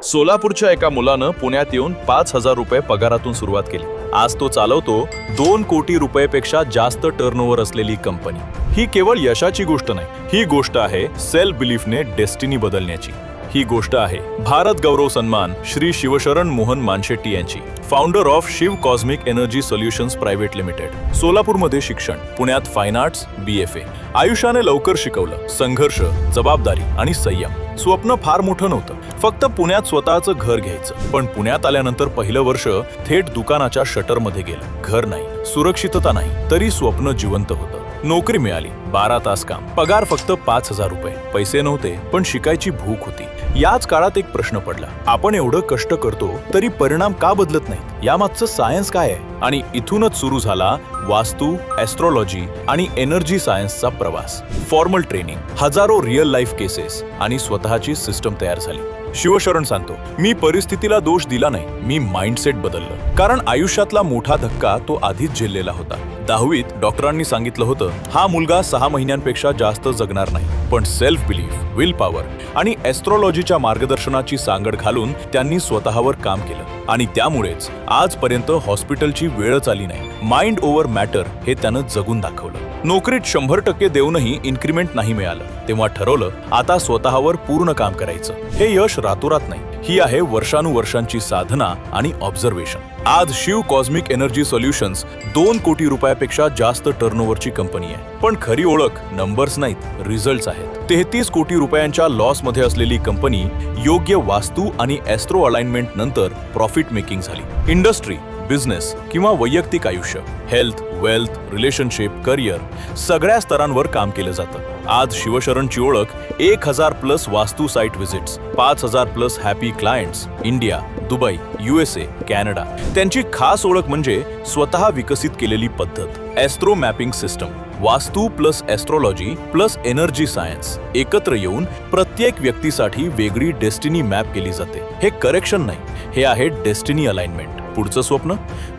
सोलापूरच्या एका मुलानं पुण्यात येऊन 5,000 रुपये पगारातून सुरुवात केली. आज तो चालवतो 2 कोटी रुपयापेक्षा जास्त टर्नओव्हर असलेली कंपनी. ही केवळ यशाची गोष्ट नाही, ही गोष्ट आहे सेल्फ बिलीफने डेस्टिनी बदलण्याची. ही गोष्ट आहे भारत गौरव सन्मान श्री शिवशरण मोहन मानशेट्टी यांची, founder of Shiv cosmic energy solutions private limited. सोलापूरमध्ये शिक्षण, पुण्यात फाईन आर्ट्स BFA. आयुष्याने लवकर शिकवलं, संघर्ष, जबाबदारी आणि संयम. स्वप्न फार मोठं नव्हतं, फक्त पुण्यात स्वतःचं घर घ्यायचं. पण पुण्यात आल्यानंतर पहिलं वर्ष थेट दुकानाच्या शटरमध्ये गेलं. घर नाही, सुरक्षितता नाही, तरी स्वप्न जिवंत होतं. नोकरी मिळाली, 12 तास काम, पगार फक्त 5,000 रुपये. पैसे नव्हते, पण शिकायची भूक होती. याच काळात एक प्रश्न पडला, आपण एवढं कष्ट करतो तरी परिणाम का बदलत नाहीत? यामागचं सायन्स काय आहे? आणि इथूनच सुरू झाला वास्तू, ॲस्ट्रॉलॉजी आणि एनर्जी सायन्सचा प्रवास. फॉर्मल ट्रेनिंग, हजारो रिअल लाईफ केसेस आणि स्वतःची सिस्टम तयार झाली. शिवशरण सांगतो, मी परिस्थितीला दोष दिला नाही, मी माइंडसेट बदललं. कारण आयुष्यातला मोठा धक्का तो आधीच झेललेला होता. 10वीत डॉक्टरांनी सांगितलं होतं, हा मुलगा 6 महिन्यांपेक्षा जास्त जगणार नाही. पण सेल्फ बिलीफ, विल पॉवर आणि ॲस्ट्रॉलॉजीच्या मार्गदर्शनाची सांगड घालून त्यांनी स्वतःवर काम केलं. आणि त्यामुळेच आजपर्यंत हॉस्पिटलची वेळच आली नाही. माइंड ओव्हर मॅटर हे त्यानं जगून दाखवलं. नोकरीत 100% देऊनही इन्क्रिमेंट नाही मिळालं. तेव्हा ठरवलं, आता स्वतःवर पूर्ण काम करायचं. हे यश रातोरात नाही, ही आहे वर्षानुवर्षांची साधना आणि ऑब्झर्वेशन. आज शिव कॉस्मिक एनर्जी सोल्युशन्स 2 कोटी रुपयापेक्षा जास्त टर्नओव्हरची कंपनी आहे. पण खरी ओळख नंबर्स नाहीत, रिझल्ट्स आहेत. 33 कोटी रुपयांच्या लॉस मध्ये असलेली कंपनी योग्य वास्तू आणि ॲस्ट्रो अलाइनमेंट नंतर प्रॉफिट मेकिंग झाली. इंडस्ट्री, बिझनेस किंवा वैयक्तिक आयुष्य, हेल्थ, वेल्थ, रिलेशनशिप, करिअर, सगळ्या स्तरांवर काम केलं जातं. आज शिवशरणची ओळख 1000+ vastu site visits, 5000+ happy clients, India, Dubai, USA, Canada. त्यांची खास ओळख म्हणजे स्वतः विकसित केलेली पद्धत, astro mapping system. Vastu plus astrology plus energy science एकत्र येऊन प्रत्येक व्यक्तीसाठी वेगळी डेस्टिनी मॅप केली जाते. हे करेक्शन नाही, हे आहे डेस्टिनी अलाइनमेंट. पुढचं स्वप्न,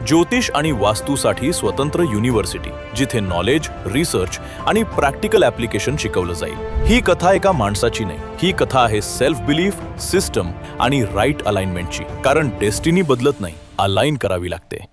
ज्योतिष आणि वास्तूसाठी स्वतंत्र युनिव्हर्सिटी, जिथे नॉलेज, रिसर्च आणि प्रॅक्टिकल ॲप्लिकेशन शिकवलं जाईल. ही कथा एका माणसाची नाही, ही कथा आहे सेल्फ बिलीफ, सिस्टम आणि राईट अलाइनमेंटची. कारण डेस्टिनी बदलत नाही, अलाइन करावी लागते.